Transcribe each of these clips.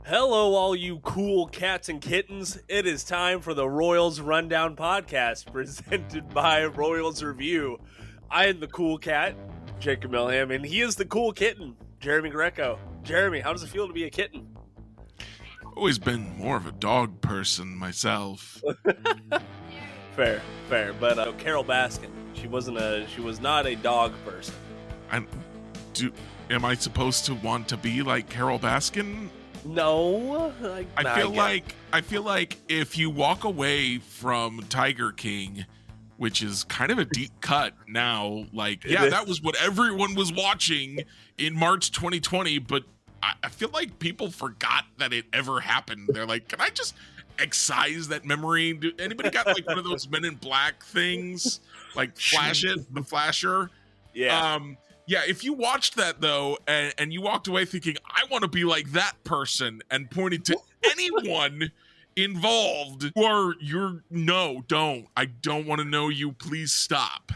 Hello, all you cool cats and kittens. It is time for the Royals Rundown podcast presented by Royals Review. I am the cool cat, Jacob Milham, and he is the cool kitten, Jeremy Greco. Jeremy, how does it feel to be a kitten? Always been more of a dog person myself. Fair. But Carol Baskin, she was not a dog person. Am I supposed to want to be like Carol Baskin? No, I feel like if you walk away from Tiger King, which is kind of a deep cut now, that was what everyone was watching in March 2020, but I feel like people forgot that it ever happened. They're like, can I just excise that memory? Anybody got like one of those Men in Black things? Like flash it, the flasher? Yeah. Yeah, if you watched that, though, and you walked away thinking, I want to be like that person, and pointed to anyone involved, or don't. I don't want to know you. Please stop.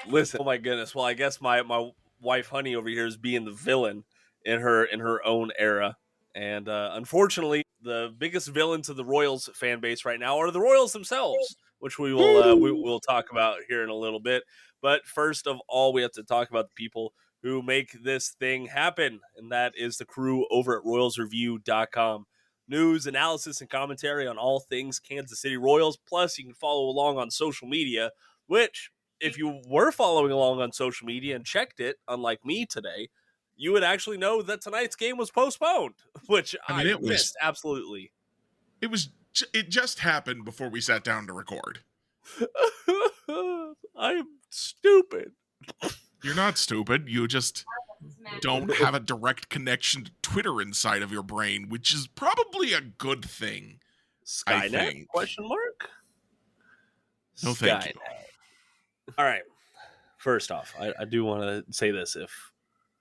Listen, oh my goodness. Well, I guess my wife, Honey, over here is being the villain in her own era. And unfortunately, the biggest villains of the Royals fan base right now are the Royals themselves, which we will talk about here in a little bit. But first of all, we have to talk about the people who make this thing happen, and that is the crew over at RoyalsReview.com. News, analysis, and commentary on all things Kansas City Royals. Plus, you can follow along on social media, which, if you were following along on social media and checked it, unlike me today, you would actually know that tonight's game was postponed, which I missed absolutely. It just happened before we sat down to record. I'm stupid. You're not stupid. You just don't have a direct connection to Twitter inside of your brain, which is probably a good thing. Skynet? Question mark? No, thank you. All right. First off, I do want to say this.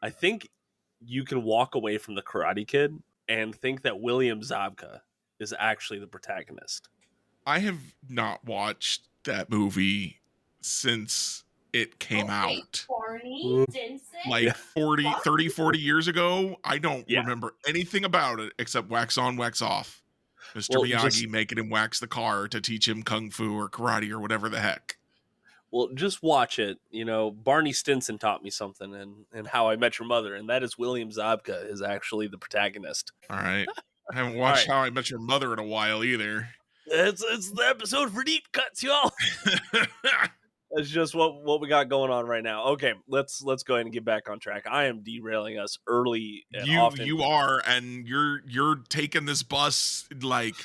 I think you can walk away from the Karate Kid and think that William Zabka is actually the protagonist. I have not watched that movie since it came out. Like 40 years ago. I don't remember anything about it except wax on, wax off. Mr. Miyagi making him wax the car to teach him kung fu or karate or whatever the heck. Well, just watch it. You know, Barney Stinson taught me something in How I Met Your Mother, and that is William Zabka is actually the protagonist. All right. I haven't watched How I Met Your Mother in a while either. It's the episode for deep cuts, y'all. That's just what we got going on right now. Okay, let's go ahead and get back on track. I am derailing us early and often. You are, and you're taking this bus like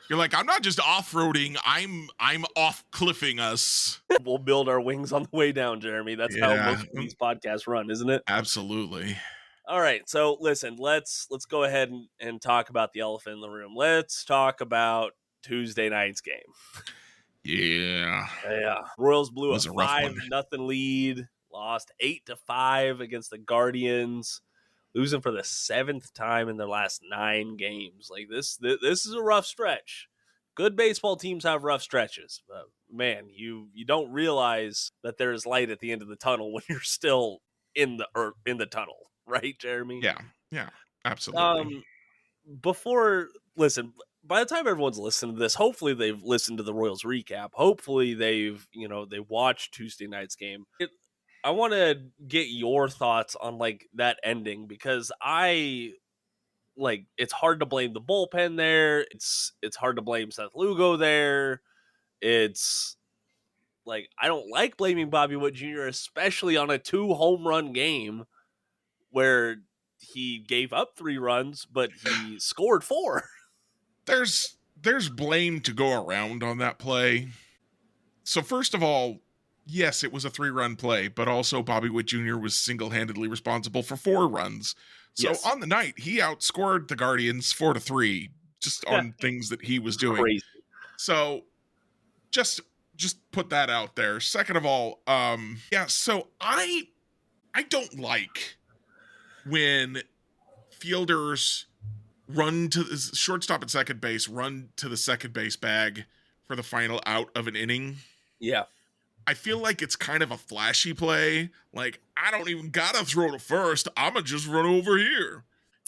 you're like, I'm not just off-roading, I'm off-cliffing us. We'll build our wings on the way down, Jeremy. That's how most of these podcasts run, isn't it? Absolutely. All right, so listen, let's go ahead and talk about the elephant in the room. Let's talk about Tuesday night's game. Yeah. Royals blew a 5-0 lead, lost 8-5 against the Guardians, losing for the 7th time in their last 9 games. Like this is a rough stretch. Good baseball teams have rough stretches, but man, you don't realize that there is light at the end of the tunnel when you're still in the tunnel, right, Jeremy? Yeah, absolutely. By the time everyone's listened to this, hopefully they've listened to the Royals recap. Hopefully they watched Tuesday night's game. I want to get your thoughts on like that ending, because it's hard to blame the bullpen there. It's hard to blame Seth Lugo there. It's like, I don't like blaming Bobby Witt Jr., especially on a 2 home run game where he gave up 3 runs, but he scored 4. There's blame to go around on that play. So first of all, yes, it was a 3-run play, but also Bobby Witt Jr. was single-handedly responsible for 4 runs. So on the night, he outscored the Guardians 4-3 just on things that he was doing. Crazy. So just put that out there. Second of all, so I don't like when fielders run to the shortstop and second base, run to the second base bag for the final out of an inning. Yeah. I feel like it's kind of a flashy play. Like, I don't even gotta throw to first. I'ma just run over here.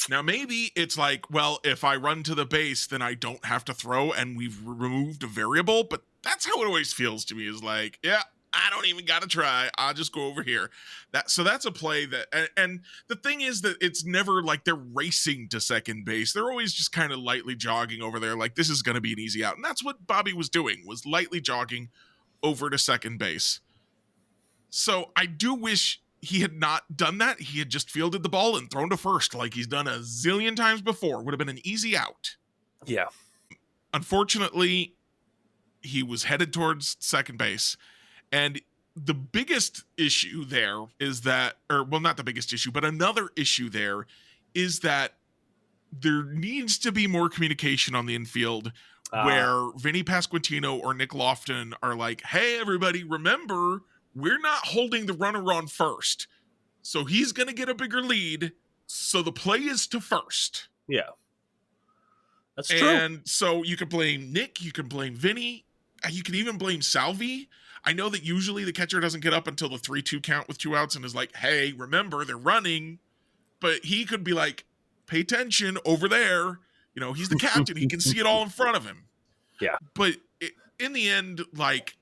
Now, maybe it's like, well, if I run to the base, then I don't have to throw, and we've removed a variable. But that's how it always feels to me. Is like, yeah, I don't even got to try. I'll just go over here. That's a play that, and the thing is that it's never like they're racing to second base. They're always just kind of lightly jogging over there, like this is going to be an easy out. And that's what Bobby was doing, was lightly jogging over to second base. So I do wish he had not done that. He had just fielded the ball and thrown to first like he's done a zillion times before. Would have been an easy out. Yeah. Unfortunately, he was headed towards second base. And the biggest issue there is that, or well, not the biggest issue, but another issue there is that there needs to be more communication on the infield where Vinny Pasquantino or Nick Lofton are like, hey, everybody, remember, we're not holding the runner on first. So he's going to get a bigger lead. So the play is to first. Yeah. That's true. And so you can blame Nick. You can blame Vinny. You can even blame Salvi. I know that usually the catcher doesn't get up until the 3-2 count with 2 outs and is like, hey, remember, they're running. But he could be like, pay attention over there. You know, he's the captain. He can see it all in front of him. Yeah. But in the end, like,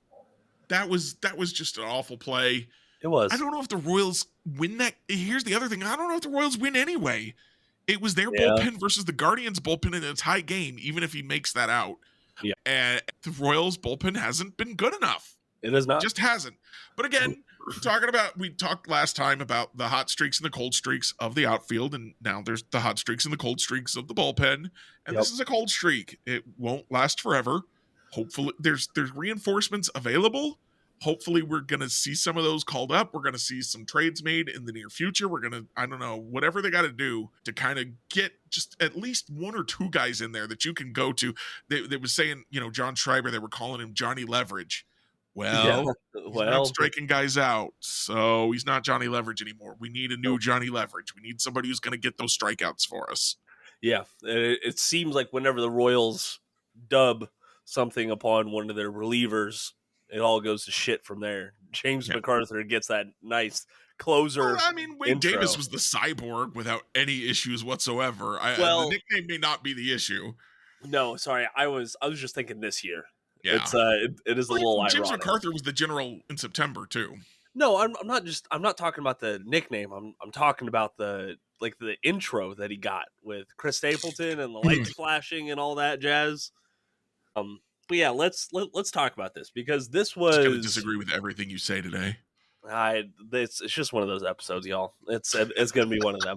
that was just an awful play. It was. I don't know if the Royals win that. Here's the other thing. I don't know if the Royals win anyway. It was their bullpen versus the Guardians bullpen in a tie game, even if he makes that out. Yeah. And the Royals bullpen hasn't been good enough. It is not. Just hasn't. But again, we talked last time about the hot streaks and the cold streaks of the outfield, and now there's the hot streaks and the cold streaks of the bullpen. And this is a cold streak. It won't last forever. Hopefully there's reinforcements available. Hopefully we're going to see some of those called up. We're going to see some trades made in the near future. We're going to, I don't know, whatever they got to do to kind of get just at least 1 or 2 guys in there that you can go to. They were saying, you know, John Schreiber, they were calling him Johnny Leverage. Well, he's not striking guys out, so he's not Johnny Leverage anymore. We need a new Johnny Leverage. We need somebody who's going to get those strikeouts for us. Yeah, it seems like whenever the Royals dub something upon one of their relievers, it all goes to shit from there. James MacArthur gets that nice closer. Well, I mean, Wade Davis was the cyborg without any issues whatsoever. The nickname may not be the issue. No, sorry, I was just thinking this year. Yeah, it is a little James ironic. MacArthur was the general in September too. No, I'm not talking about the nickname. I'm talking about the intro that he got with Chris Stapleton and the lights flashing and all that jazz. But yeah, let's talk about this, because this was. I'm going to disagree with everything you say today. It's just one of those episodes, y'all. It's going to be one of them.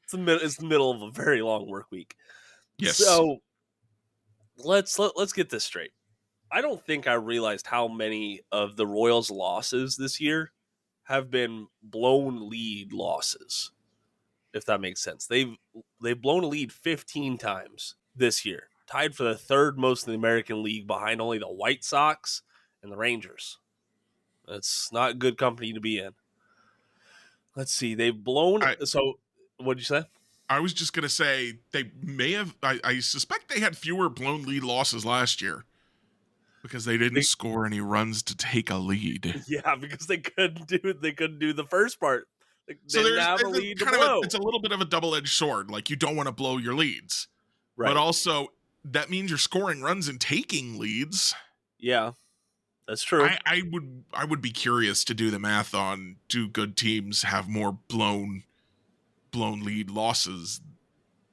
It's the middle of a very long work week. Yes. So let's get this straight. I don't think I realized how many of the Royals' losses this year have been blown lead losses, if that makes sense. They've blown a lead 15 times this year, tied for the 3rd most in the American League, behind only the White Sox and the Rangers. That's not good company to be in. Let's see. They've blown. So what did you say? I was just going to say they may have. I suspect they had fewer blown lead losses last year because they didn't score any runs to take a lead. Yeah, because they couldn't do the first part. They didn't have a lead to kind blow. It's a little bit of a double-edged sword. Like, you don't want to blow your leads, right? But also that means you're scoring runs and taking leads. Yeah, that's true. I would be curious to do the math on, do good teams have more blown lead losses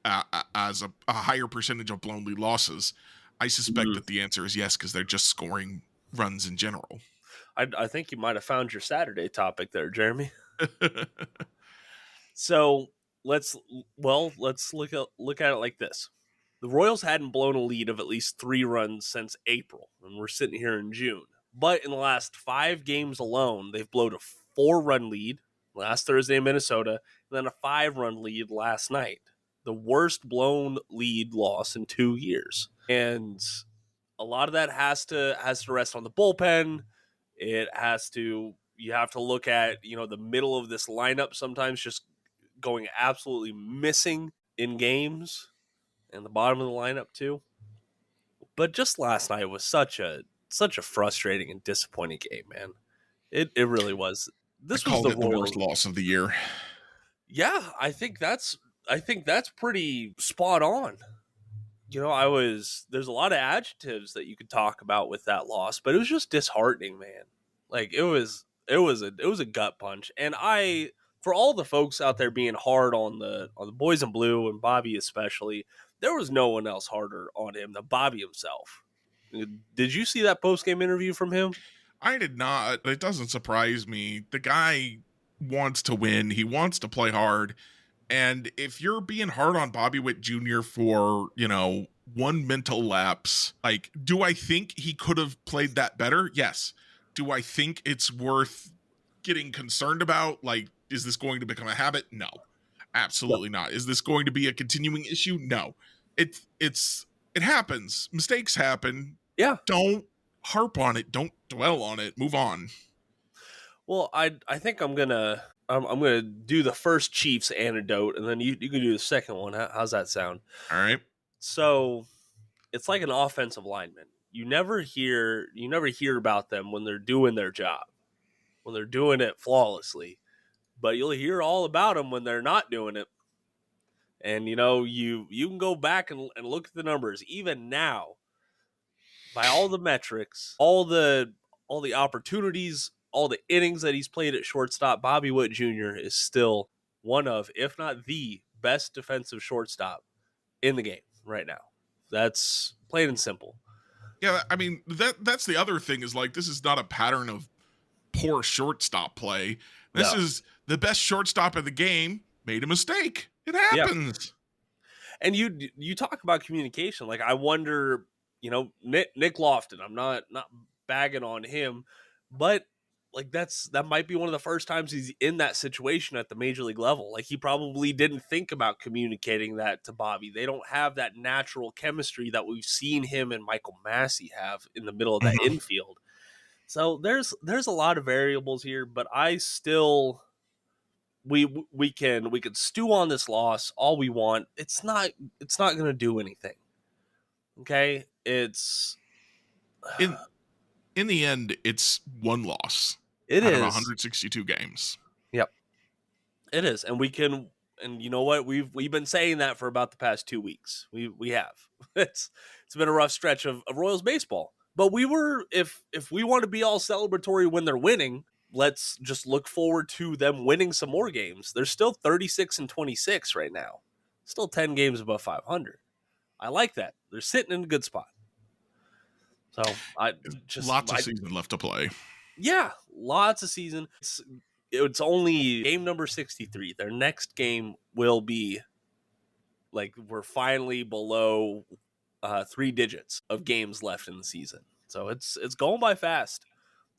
as a higher percentage of blown lead losses? I suspect that the answer is yes, because they're just scoring runs in general. I think you might have found your Saturday topic there, Jeremy. So let's look at it like this. The Royals hadn't blown a lead of at least 3 runs since April, and we're sitting here in June. But in the last 5 games alone, they've blown a 4-run lead last Thursday in Minnesota, and then a 5-run lead last night. The worst blown lead loss in 2 years. And a lot of that has to rest on the bullpen. You have to look at, the middle of this lineup sometimes just going absolutely missing in games, and the bottom of the lineup too. But just last night was such a frustrating and disappointing game, man. It really was. This was the worst loss of the year. Yeah, I think that's I think that's pretty spot on. There's a lot of adjectives that you could talk about with that loss, but it was just disheartening, man. Like it was a gut punch. And for all the folks out there being hard on the boys in blue and Bobby especially, there was no one else harder on him than Bobby himself. Did you see that post game interview from him? I did not. It doesn't surprise me. The guy wants to win. He wants to play hard. And if you're being hard on Bobby Witt Jr. for, one mental lapse, like, do I think he could have played that better? Yes. Do I think it's worth getting concerned about? Like, is this going to become a habit? No. Absolutely not. Is this going to be a continuing issue? No. It happens. Mistakes happen. Yeah. Don't harp on it. Don't dwell on it. Move on. Well, I think I'm gonna do the first Chiefs anecdote, and then you can do the second one. How's that sound? All right. So it's like an offensive lineman. You never hear about them when they're doing their job, when they're doing it flawlessly, but you'll hear all about them when they're not doing it. And you can go back and look at the numbers even now, by all the metrics, all the opportunities, all the innings that he's played at shortstop. Bobby Witt Jr. is still one of, if not the best defensive shortstop in the game right now. That's plain and simple. Yeah, I mean, that's the other thing is, like, this is not a pattern of poor shortstop play. This is the best shortstop in the game made a mistake. It happens. Yeah. And you talk about communication. Like, I wonder, Nick Lofton, I'm not bagging on him, but like that might be one of the first times he's in that situation at the major league level. Like, he probably didn't think about communicating that to Bobby. They don't have that natural chemistry that we've seen him and Michael Massey have in the middle of that infield. So there's a lot of variables here, but I still we can stew on this loss all we want. It's not going to do anything. Okay? It's in the end, it's one loss. It out is of 162 games. Yep, it is, and we can. And you know what? We've been saying that for about the past 2 weeks. We have. It's been a rough stretch of Royals baseball. But if we want to be all celebratory when they're winning, let's just look forward to them winning some more games. They're still 36-26 right now, still 10 games above 500. I like that. They're sitting in a good spot. So lots of season left to play. Yeah, lots of season. It's only game number 63. Their next game will be, like, we're finally below 3 digits of games left in the season. So it's going by fast.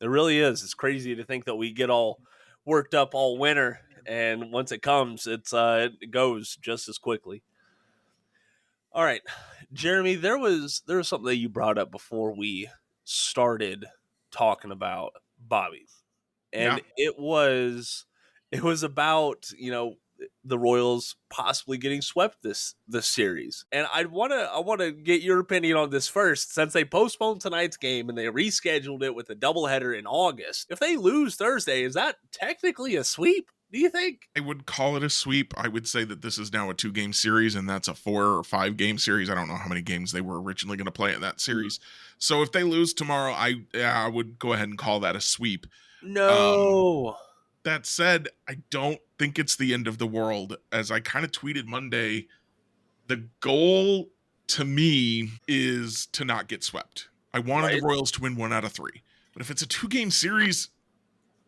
It really is. It's crazy to think that we get all worked up all winter, and once it comes, it goes just as quickly. All right, Jeremy, there was something that you brought up before we started talking about Bobby. And it was about, the Royals possibly getting swept this series. And I want to get your opinion on this first, since they postponed tonight's game and they rescheduled it with a doubleheader in August. If they lose Thursday, is that technically a sweep, do you think? I would call it a sweep. I would say that this is now a 2-game series, and that's a 4 or 5 game series. I don't know how many games they were originally going to play in that series. So if they lose tomorrow, I would go ahead and call that a sweep. No. That said, I don't think it's the end of the world. As I kind of tweeted Monday, the goal to me is to not get swept. I wanted the Royals to win 1 out of 3. But if it's a 2-game series,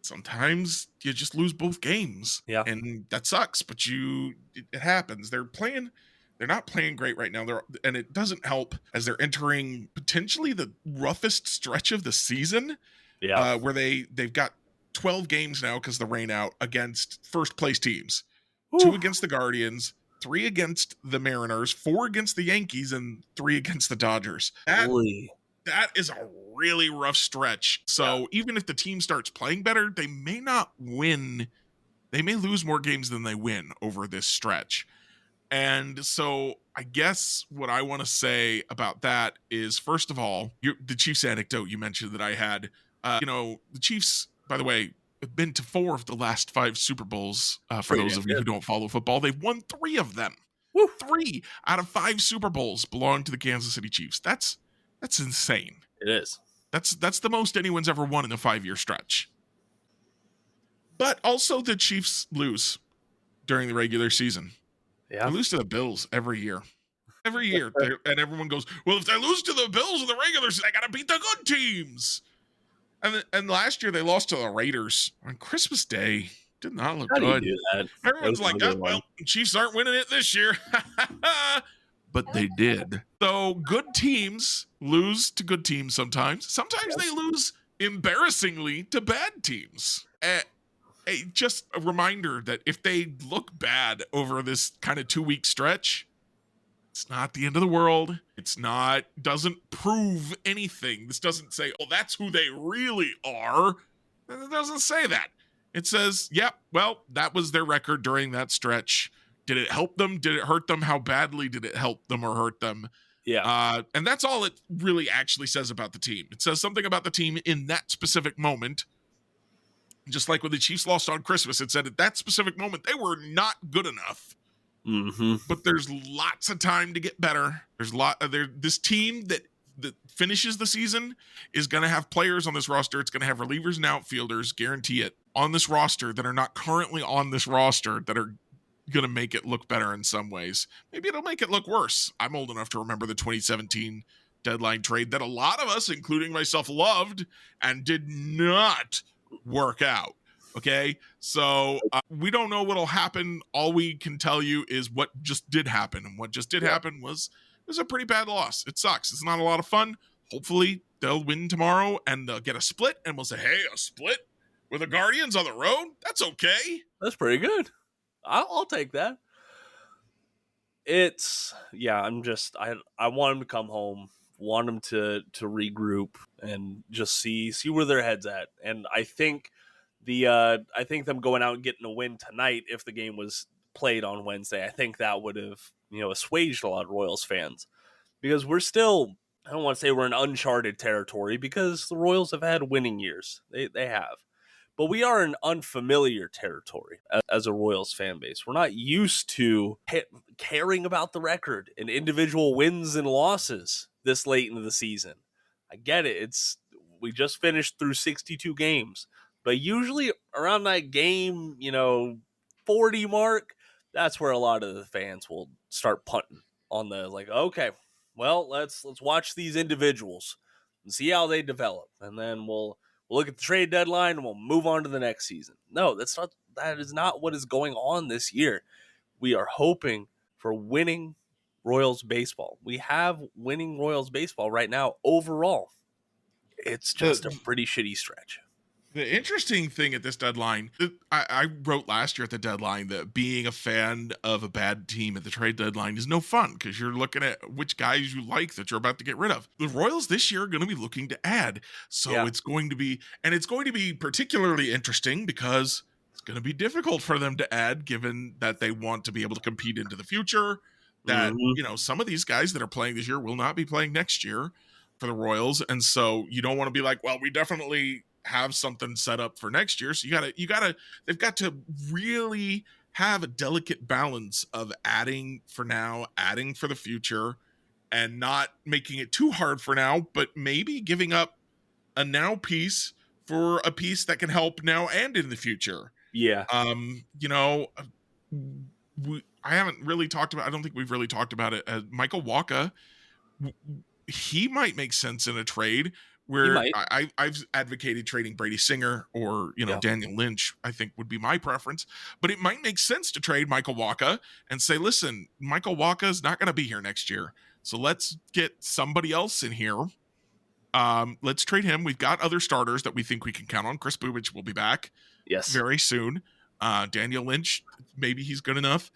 sometimes you just lose both games. Yeah. And that sucks, but it happens. They're not playing great right now. And it doesn't help as they're entering potentially the roughest stretch of the season. Yeah. Where they've got 12 games now because the rain out against first place teams. Ooh. 2 against the Guardians, 3 against the Mariners, 4 against the Yankees, and 3 against the Dodgers. That is a really rough stretch. So even if the team starts playing better, they may not win. They may lose more games than they win over this stretch. And so I guess what I want to say about that is, first of all, the Chiefs anecdote you mentioned that I had, the Chiefs, by the way, been to 4 of the last 5 Super Bowls. For Pretty those damn of you who good. don't follow football, they've won 3 of them. Woo. 3 out of 5 Super Bowls belong to the Kansas City Chiefs. That's insane. It is. That's the most anyone's ever won in a 5-year stretch. But also the Chiefs lose during the regular season. Yeah. They lose to the Bills every year. Every year. And everyone goes, well, if they lose to the Bills in the regular season, they got to beat the good teams. And last year they lost to the Raiders on Christmas Day. Did not look How do you good. do that? Everyone's like, oh, well, Chiefs aren't winning it this year. But they did. So good teams lose to good teams sometimes. Sometimes they lose embarrassingly to bad teams. Just a reminder that if they look bad over this kind of 2-week stretch, it's not the end of the world. Doesn't prove anything. This doesn't say, oh, that's who they really are. It doesn't say that. It says, yeah, well, that was their record during that stretch. Did it help them? Did it hurt them? How badly did it help them or hurt them? Yeah. And that's all it really actually says about the team. It says something about the team in that specific moment. Just like when the Chiefs lost on Christmas, it said at that specific moment, they were not good enough. Mm-hmm. But there's lots of time to get better. This team that finishes the season is going to have players on this roster. It's going to have relievers and outfielders, guarantee it, on this roster that are not currently on this roster that are going to make it look better in some ways. Maybe it'll make it look worse. I'm old enough to remember the 2017 deadline trade that a lot of us, including myself, loved and did not work out. Okay, so we don't know what'll happen. All we can tell you is what just did happen, and what just did happen was a pretty bad loss. It sucks. It's not a lot of fun. Hopefully they'll win tomorrow and they'll get a split, and we'll say, hey, a split with the Guardians on the road? That's okay. That's pretty good. I'll take that. I want them to come home, want them to regroup and just see where their head's at. And I think them going out and getting a win tonight, if the game was played on Wednesday, I think that would have, assuaged a lot of Royals fans, because we're still, I don't want to say we're in uncharted territory, because the Royals have had winning years. They have. But we are in unfamiliar territory as a Royals fan base. We're not used to caring about the record and individual wins and losses this late into the season. I get it. We just finished through 62 games. But usually around that game, 40 mark, that's where a lot of the fans will start punting on the, like, okay, well, let's watch these individuals and see how they develop. And then we'll look at the trade deadline and we'll move on to the next season. No, that is not what is going on this year. We are hoping for winning Royals baseball. We have winning Royals baseball right now overall. It's just a pretty shitty stretch. The interesting thing at this deadline, I wrote last year at the deadline that being a fan of a bad team at the trade deadline is no fun, because you're looking at which guys you like that you're about to get rid of. The Royals this year are going to be looking to add. So it's going to be particularly interesting because it's going to be difficult for them to add, given that they want to be able to compete into the future. That, some of these guys that are playing this year will not be playing next year for the Royals. And so you don't want to be like, well, we definitely have something set up for next year. So they've got to really have a delicate balance of adding for now, adding for the future, and not making it too hard for now, but maybe giving up a now piece for a piece that can help now and in the future. Yeah. I haven't really talked about, I don't think we've really talked about it. Michael Wacha, he might make sense in a trade where I've advocated trading Brady Singer or, Daniel Lynch, I think would be my preference. But it might make sense to trade Michael Wacha and say, listen, Michael Wacha is not going to be here next year. So let's get somebody else in here. Let's trade him. We've got other starters that we think we can count on. Chris Bubich will be back very soon. Daniel Lynch, maybe he's good enough.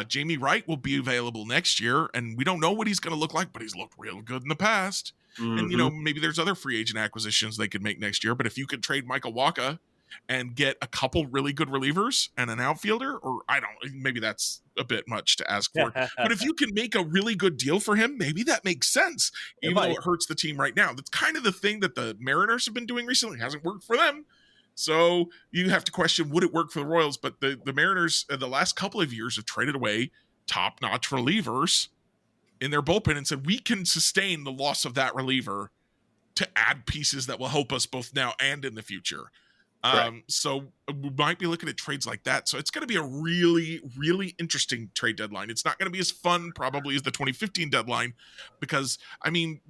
Jamie Wright will be available next year, and we don't know what he's going to look like, but he's looked real good in the past. Mm-hmm. And, maybe there's other free agent acquisitions they could make next year. But if you could trade Michael Wacha and get a couple really good relievers and an outfielder, or maybe that's a bit much to ask for. But if you can make a really good deal for him, maybe that makes sense, even though it hurts the team right now. That's kind of the thing that the Mariners have been doing recently. It hasn't worked for them. So you have to question, would it work for the Royals? But the Mariners, the last couple of years, have traded away top-notch relievers in their bullpen and said, we can sustain the loss of that reliever to add pieces that will help us both now and in the future. So we might be looking at trades like that. So it's going to be a really, really interesting trade deadline. It's not going to be as fun probably as the 2015 deadline because, I mean,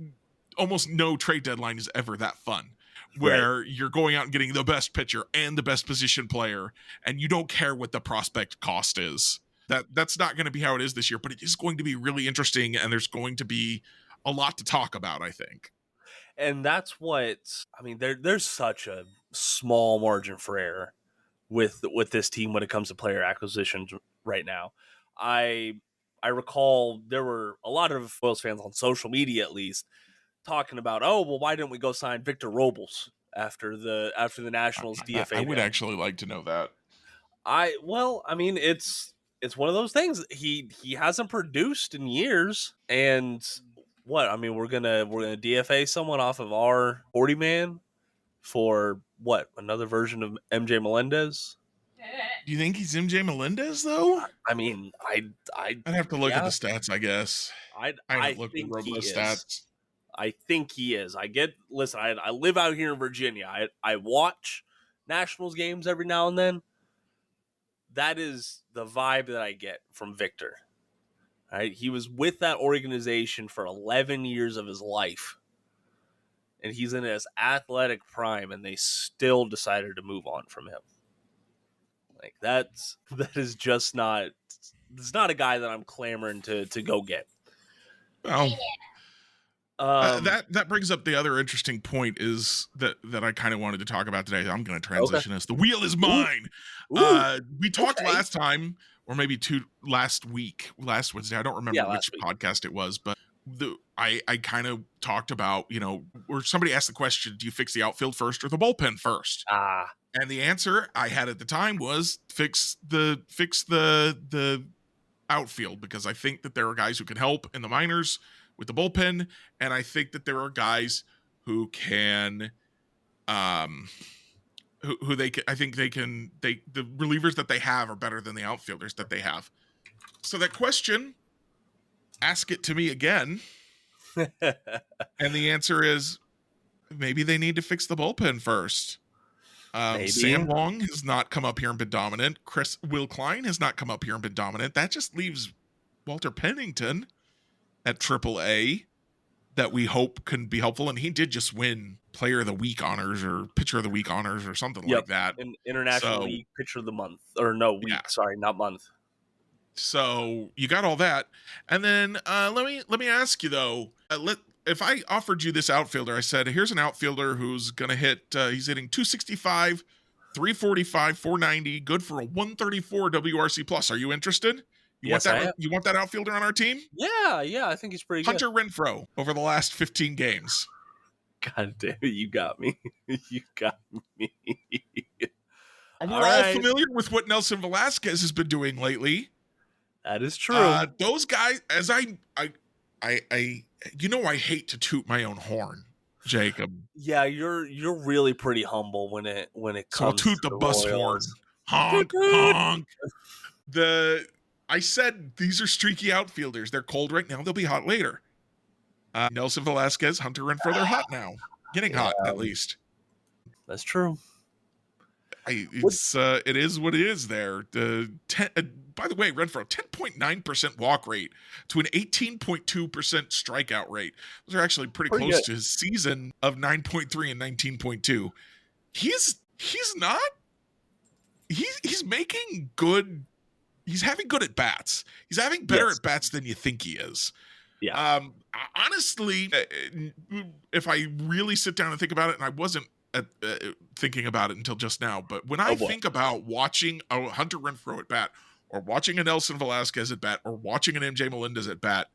almost no trade deadline is ever that fun where you're going out and getting the best pitcher and the best position player and you don't care what the prospect cost is. That's not going to be how it is this year, but it is going to be really interesting and there's going to be a lot to talk about, I think. And that's what I mean. There's such a small margin for error with this team when it comes to player acquisitions right now. I recall there were a lot of Royals fans on social media, at least, talking about, oh well, why didn't we go sign Victor Robles after the Nationals DFA? I would actually like to know that. I mean, it's one of those things. He hasn't produced in years, and what I mean, we're gonna DFA someone off of our 40 man for what, another version of MJ Melendez? Do you think he's MJ Melendez though? I mean, I'd have to look at the stats, I guess. I haven't looked at Robles stats. I think he is. Listen, I live out here in Virginia. I watch Nationals games every now and then. That is the vibe that I get from Victor. Right? He was with that organization for 11 years of his life. And he's in his athletic prime, and they still decided to move on from him. Like, that is just not... It's not a guy that I'm clamoring to go get. Well, that brings up the other interesting point is that I kind of wanted to talk about today. I'm going to transition this. The wheel is mine. Ooh. We talked last time, or maybe last Wednesday. I don't remember which podcast it was, but I kind of talked about, where somebody asked the question, do you fix the outfield first or the bullpen first? And the answer I had at the time was fix the outfield, because I think that there are guys who can help in the minors with the bullpen, and I think that there are guys who can who they can, I think they can, the relievers that they have are better than the outfielders that they have. So that question, ask it to me again. And the answer is maybe they need to fix the bullpen first. Sam Long has not come up here and been dominant. Will Klein has not come up here and been dominant. That just leaves Walter Pennington at AAA that we hope can be helpful. And he did just win Player of the Week honors or Pitcher of the Week honors or something like that. An International League Pitcher of the Month. Or no, week. Yeah. Sorry, not month. So you got all that. And then let me ask you, though. If I offered you this outfielder, I said, here's an outfielder who's going to hit, he's hitting 265, 345, 490, good for a 134 WRC plus. Are you interested? You want that outfielder on our team? Yeah, I think he's pretty Hunter good. Hunter Renfroe over the last 15 games. God damn it, you got me. You got me. And we're all familiar with what Nelson Velasquez has been doing lately. That is true. Those guys, as I hate to toot my own horn, Jacob. Yeah, you're really pretty humble when it comes. So I'll toot the bus horn. Honk, honk. I said these are streaky outfielders. They're cold right now. They'll be hot later. Nelson Velasquez, Hunter Renfroe, they're hot now. Getting hot, at least. That's true. It is what it is there. By the way, Renfroe, 10.9% walk rate to an 18.2% strikeout rate. Those are actually pretty close good to his season of 9.3 and 19.2. He's making good. He's having good at bats. He's having better at bats than you think he is. Yeah. Honestly, if I really sit down and think about it, and I wasn't thinking about it until just now, but when I think about watching a Hunter Renfroe at bat, or watching a Nelson Velasquez at bat, or watching an MJ Melendez at bat,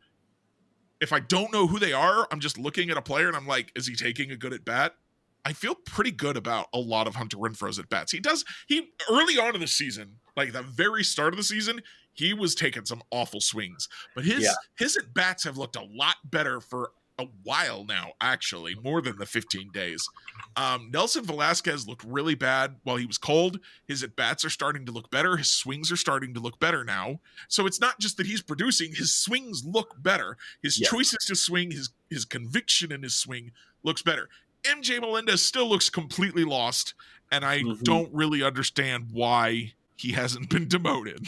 if I don't know who they are, I'm just looking at a player and I'm like, is he taking a good at bat? I feel pretty good about a lot of Hunter Renfroe's at bats. He early on in the season, like the very start of the season, he was taking some awful swings, but his at bats have looked a lot better for a while now, actually, more than the 15 days. Nelson Velasquez looked really bad while he was cold. His at-bats are starting to look better. His swings are starting to look better now. So it's not just that he's producing, his swings look better. His Yes. choices to swing, his conviction in his swing looks better. MJ Melendez still looks completely lost, and I don't really understand why he hasn't been demoted.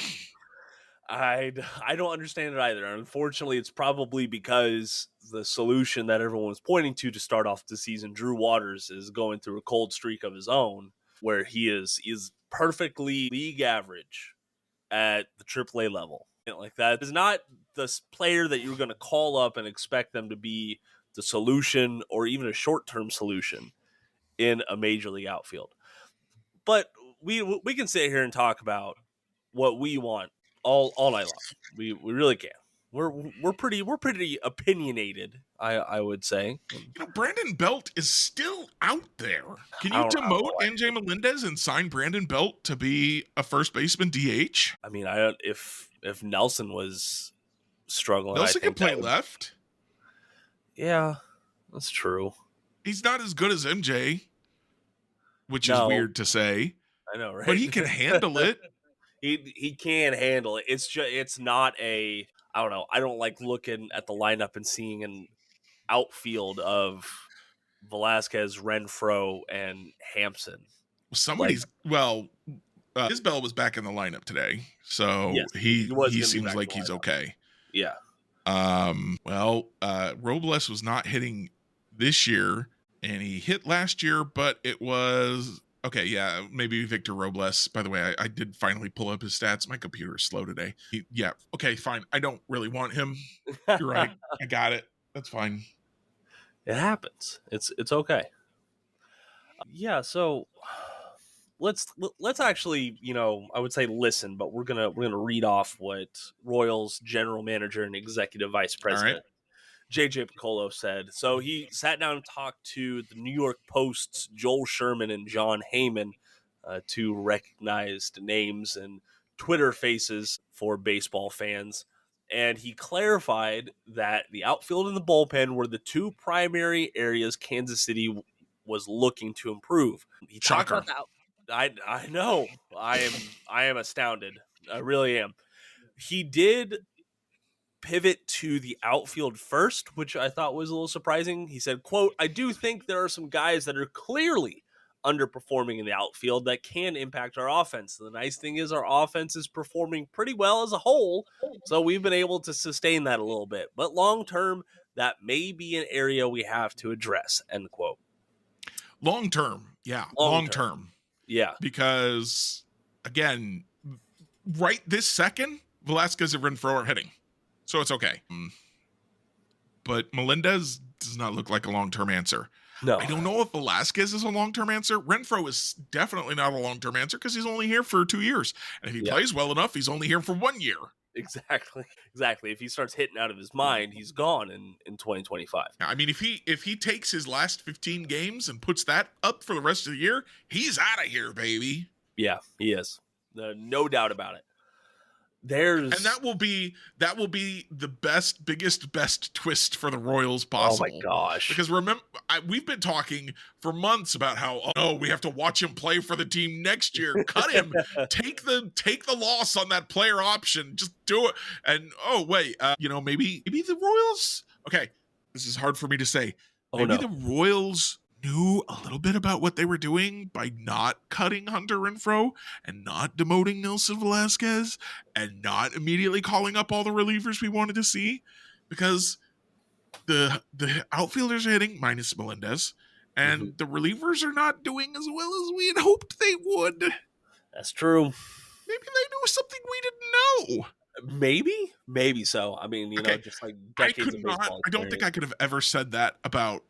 I don't understand it either. Unfortunately, it's probably because the solution that everyone was pointing to start off the season, Drew Waters, is going through a cold streak of his own, where he is perfectly league average at the AAA level. Like, that is not the player that you're going to call up and expect them to be the solution or even a short-term solution in a major league outfield. But we can sit here and talk about what we want all night long. We really can. We're pretty opinionated, I would say. Brandon Belt is still out there. Can you I don't demote know. MJ Melendez and sign Brandon Belt to be a first baseman DH? I mean, if Nelson was struggling, Nelson I think can play left. Yeah, that's true. He's not as good as MJ, which is No. weird to say. I know, right? But he can handle it. He can handle it. It's not a, I don't know. I don't like looking at the lineup and seeing an outfield of Velasquez, Renfroe, and Hampson. Isbell was back in the lineup today, so Yes, he seems back like in the he's lineup. okay. Yeah. Robles was not hitting this year, and he hit last year, but it was okay. Yeah, maybe Victor Robles. By the way, I did finally pull up his stats. My computer is slow today. Okay, fine. I don't really want him. You're right. I got it. That's fine. It happens. It's okay. Yeah. So let's actually, I would say listen, but we're gonna read off what Royals general manager and executive vice president JJ Picollo said. So he sat down and talked to the New York Post's Joel Sherman and John Heyman, two recognized names and Twitter faces for baseball fans. And he clarified that the outfield and the bullpen were the two primary areas Kansas City was looking to improve. He talked about that. I know. I am astounded. I really am. He did pivot to the outfield first, which I thought was a little surprising. He said, quote, "I do think there are some guys that are clearly underperforming in the outfield that can impact our offense. The nice thing is our offense is performing pretty well as a whole, so we've been able to sustain that a little bit. But long term, that may be an area we have to address," end quote. Long term. Yeah. Long term. Yeah. Because, again, right this second, Velasquez and Renfroe are hitting. So it's okay. But Melendez does not look like a long-term answer. No. I don't know if Velasquez is a long-term answer. Renfroe is definitely not a long-term answer because he's only here for 2 years. And if he plays well enough, he's only here for 1 year. Exactly. If he starts hitting out of his mind, he's gone in 2025. I mean, if he takes his last 15 games and puts that up for the rest of the year, he's out of here, baby. Yeah, he is. No doubt about it. And that will be the best twist for the Royals possible. Oh my gosh! Because remember, we've been talking for months about how we have to watch him play for the team next year. Cut him, take the loss on that player option. Just do it. And maybe the Royals. Okay, this is hard for me to say. Maybe the Royals knew a little bit about what they were doing by not cutting Hunter Renfroe and not demoting Nelson Velasquez and not immediately calling up all the relievers we wanted to see, because the outfielders are hitting minus Melendez and the relievers are not doing as well as we had hoped they would. That's true. Maybe they knew something we didn't know. Maybe so. I mean, just like decades of baseball. I don't think I could have ever said that about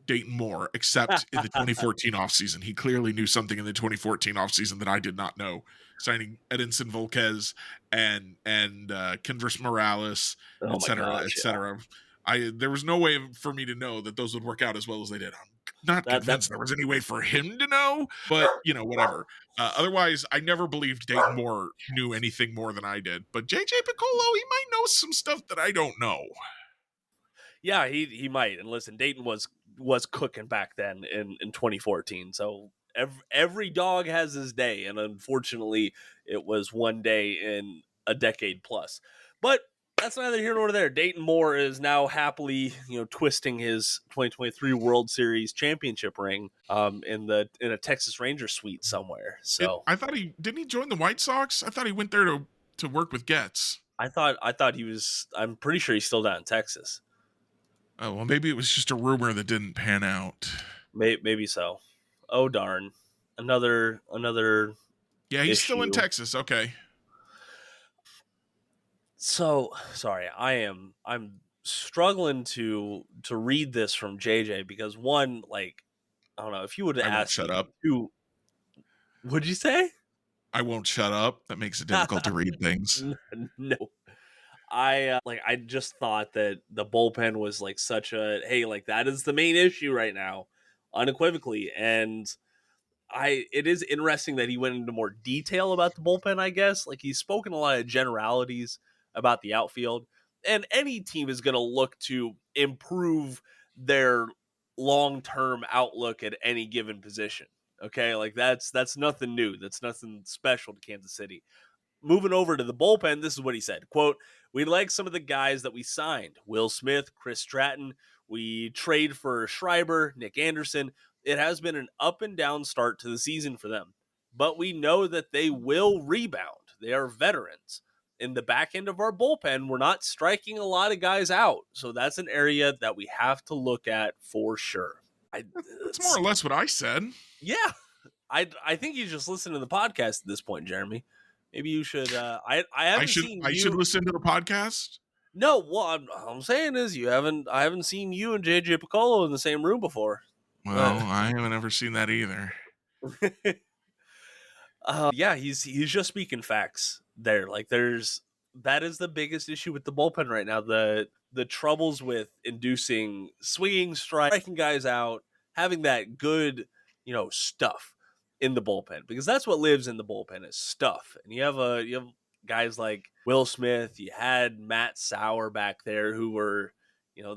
Dayton Moore, except in the 2014 offseason. He clearly knew something in the 2014 offseason that I did not know. Signing Edinson Volquez and Kendrys Morales, et cetera. There was no way for me to know that those would work out as well as they did. I'm not convinced there was any way for him to know, but whatever. Otherwise, I never believed Dayton Moore knew anything more than I did. But JJ Picollo, he might know some stuff that I don't know. Yeah, he might. And listen, Dayton was cooking back then in 2014. So every dog has his day, and unfortunately, it was one day in a decade plus. But that's neither here nor there. Dayton Moore is now happily, twisting his 2023 World Series championship ring in a Texas Ranger suite somewhere. So I thought he join the White Sox? I thought he went there to work with Getz. I thought he was. I'm pretty sure he's still down in Texas. Oh, well, maybe it was just a rumor that didn't pan out. Maybe so. Oh darn! Another Yeah, he's still in issue. Texas. Okay. So sorry, I'm struggling to read this from JJ because one, like, I don't know, if you would have I won't asked shut me up. who would you say? I won't shut up. That makes it difficult to read things. No. I just thought that the bullpen was like such a, hey, like that is the main issue right now, unequivocally. And it is interesting that he went into more detail about the bullpen, I guess. Like he's spoken a lot of generalities about the outfield. And any team is going to look to improve their long-term outlook at any given position. Okay? Like that's nothing new. That's nothing special to Kansas City. Moving over to the bullpen, this is what he said. Quote, we like some of the guys that we signed. Will Smith, Chris Stratton. We trade for Schreiber, Nick Anderson. It has been an up and down start to the season for them. But we know that they will rebound. They are veterans. In the back end of our bullpen, we're not striking a lot of guys out. So that's an area that we have to look at for sure. That's more or less what I said. Yeah. I think you just listen to the podcast at this point, Jeremy. Maybe you should. I haven't seen I should you. listen to the podcast. No, what I'm saying is you haven't. I haven't seen you and JJ Picollo in the same room before. Well, I haven't ever seen that either. Yeah, he's just speaking facts there. Like that is the biggest issue with the bullpen right now. The troubles with inducing swinging, striking guys out, having that good, stuff in the bullpen, because that's what lives in the bullpen is stuff. And you have guys like Will Smith, you had Matt Sauer back there who were,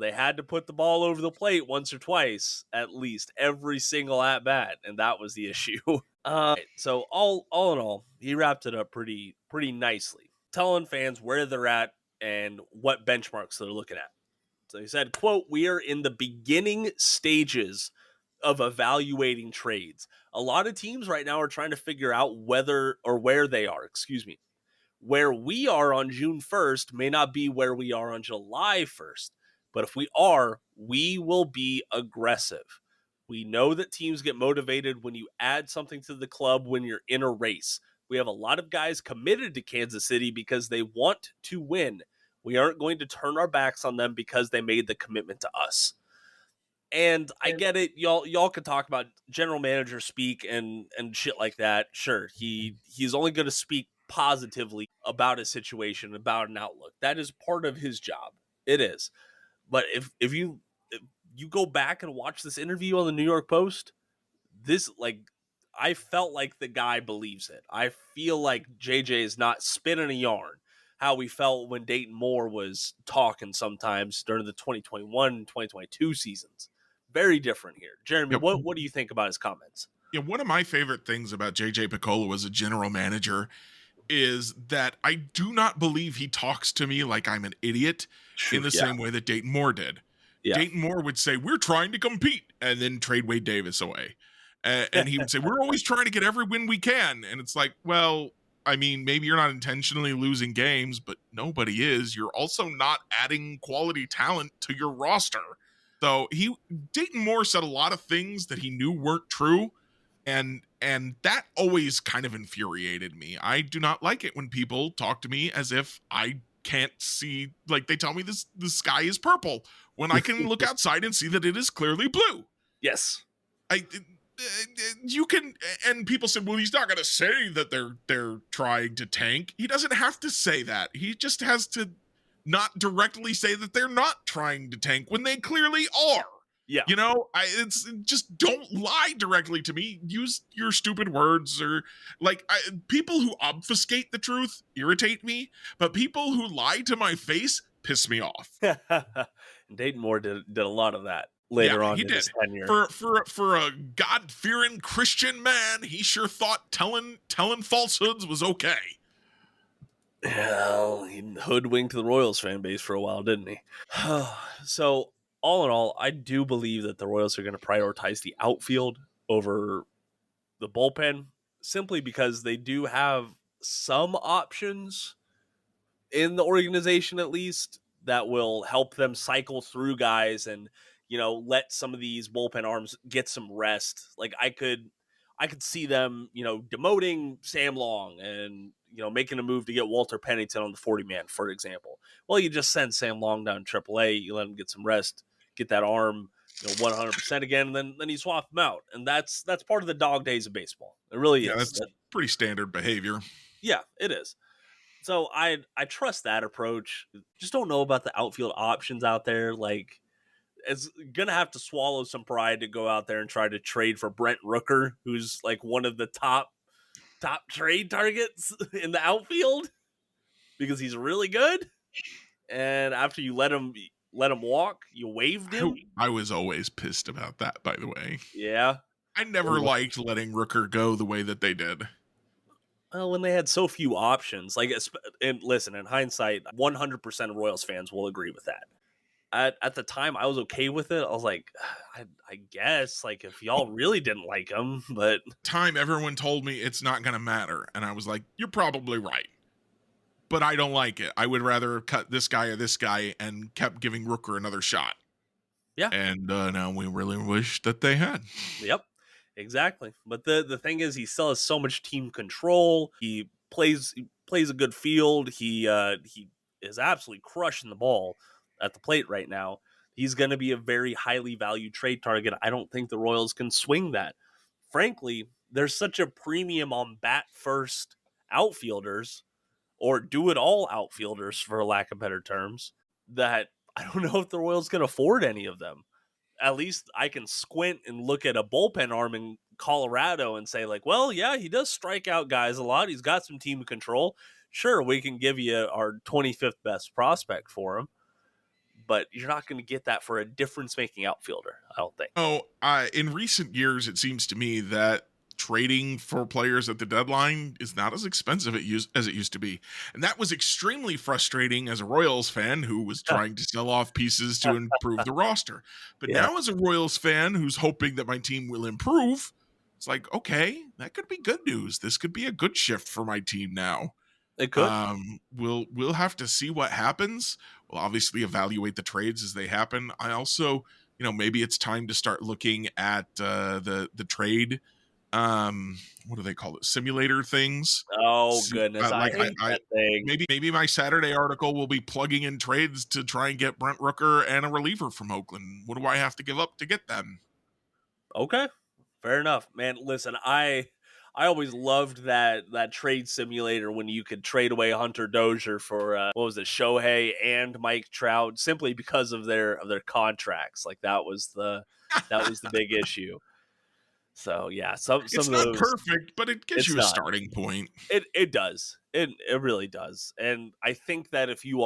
they had to put the ball over the plate once or twice at least every single at bat, and that was the issue. So all in all, he wrapped it up pretty nicely, telling fans where they're at and what benchmarks they're looking at. So he said, quote, we are in the beginning stages of evaluating trades. A lot of teams right now are trying to figure out whether or where they are, where we are on June 1st may not be where we are on July 1st. But if we are, we will be aggressive. We know that teams get motivated when you add something to the club when you're in a race. We have a lot of guys committed to Kansas City because they want to win. We aren't going to turn our backs on them because they made the commitment to us. And I get it, y'all could talk about general manager speak and shit like that. Sure, he's only going to speak positively about a situation, about an outlook. That is part of his job. It is. But if you go back and watch this interview on the New York Post, this, like, I felt like the guy believes it. I feel like JJ is not spinning a yarn. How we felt when Dayton Moore was talking sometimes during the 2021 2022 seasons. Very different here. Jeremy, Yep. what do you think about his comments? Yeah, one of my favorite things about JJ Picollo as a general manager is that I do not believe he talks to me like I'm an idiot in the same way that Dayton Moore did. Yeah. Dayton Moore would say, we're trying to compete, and then trade Wade Davis away. And he would say, we're always trying to get every win we can. And it's like, well, I mean, maybe you're not intentionally losing games, but nobody is. You're also not adding quality talent to your roster. So Dayton Moore said a lot of things that he knew weren't true. And that always kind of infuriated me. I do not like it when people talk to me as if I can't see, like they tell me the sky is purple when I can look outside and see that it is clearly blue. Yes. You can, and people said, well, he's not going to say that they're trying to tank. He doesn't have to say that. He just has to not directly say that they're not trying to tank when they clearly are. Yeah. It's just don't lie directly to me. Use your stupid words, or people who obfuscate the truth irritate me, but people who lie to my face piss me off. Dayton Moore did a lot of that Yeah, later on he in his did. tenure. For a God-fearing Christian man, he sure thought telling falsehoods was okay. Well, he hoodwinked the Royals fan base for a while, didn't he? So, all in all, I do believe that the Royals are going to prioritize the outfield over the bullpen simply because they do have some options in the organization, at least, that will help them cycle through guys and, let some of these bullpen arms get some rest. Like I could see them, demoting Sam Long and, making a move to get Walter Pennington on the 40-man, for example. Well, you just send Sam Long down to AAA, you let him get some rest, get that arm, 100% again, and then you swap him out. And that's part of the dog days of baseball. It really Yeah, is. that's pretty standard behavior. Yeah, it is. So I trust that approach. Just don't know about the outfield options out there. Like, it's gonna have to swallow some pride to go out there and try to trade for Brent Rooker, who's like one of the top trade targets in the outfield because he's really good. And after you let him walk, you waived him. I was always pissed about that, by the way. Yeah. I never liked letting Rooker go the way that they did. Well, when they had so few options, like, and listen, in hindsight, 100% of Royals fans will agree with that. At the time, I was okay with it. I was like, I guess, like, if y'all really didn't like him, but everyone told me it's not going to matter, and I was like, you're probably right, but I don't like it. I would rather have cut this guy or this guy and kept giving Rooker another shot. Yeah, and now we really wish that they had. Yep, exactly. But the thing is, he still has so much team control. He plays a good field. He is absolutely crushing the ball at the plate right now. He's going to be a very highly valued trade target. I don't think the Royals can swing that. Frankly, there's such a premium on bat first outfielders, or do it all outfielders, for lack of better terms, that I don't know if the Royals can afford any of them. At least I can squint and look at a bullpen arm in Colorado and say, like, well, yeah, he does strike out guys a lot. He's got some team control. Sure, we can give you our 25th best prospect for him, but you're not going to get that for a difference-making outfielder, I don't think. In recent years, it seems to me that trading for players at the deadline is not as expensive as it used to be. And that was extremely frustrating as a Royals fan who was trying to sell off pieces to improve the roster. But now as a Royals fan who's hoping that my team will improve, it's like, okay, that could be good news. This could be a good shift for my team now. It could. We'll have to see what happens. We'll obviously evaluate the trades as they happen. I also, maybe it's time to start looking at the trade, what do they call it, simulator things. Oh goodness, I hate that thing. Maybe my Saturday article will be plugging in trades to try and get Brent Rooker and a reliever from Oakland. What do I have to give up to get them? Okay, fair enough, man. Listen, I always loved that trade simulator when you could trade away Hunter Dozier for what was it, Shohei and Mike Trout, simply because of their contracts. Like that was the big issue. So yeah, some it's of not those, perfect, but it gives you a starting point. It does. It really does. And I think that if you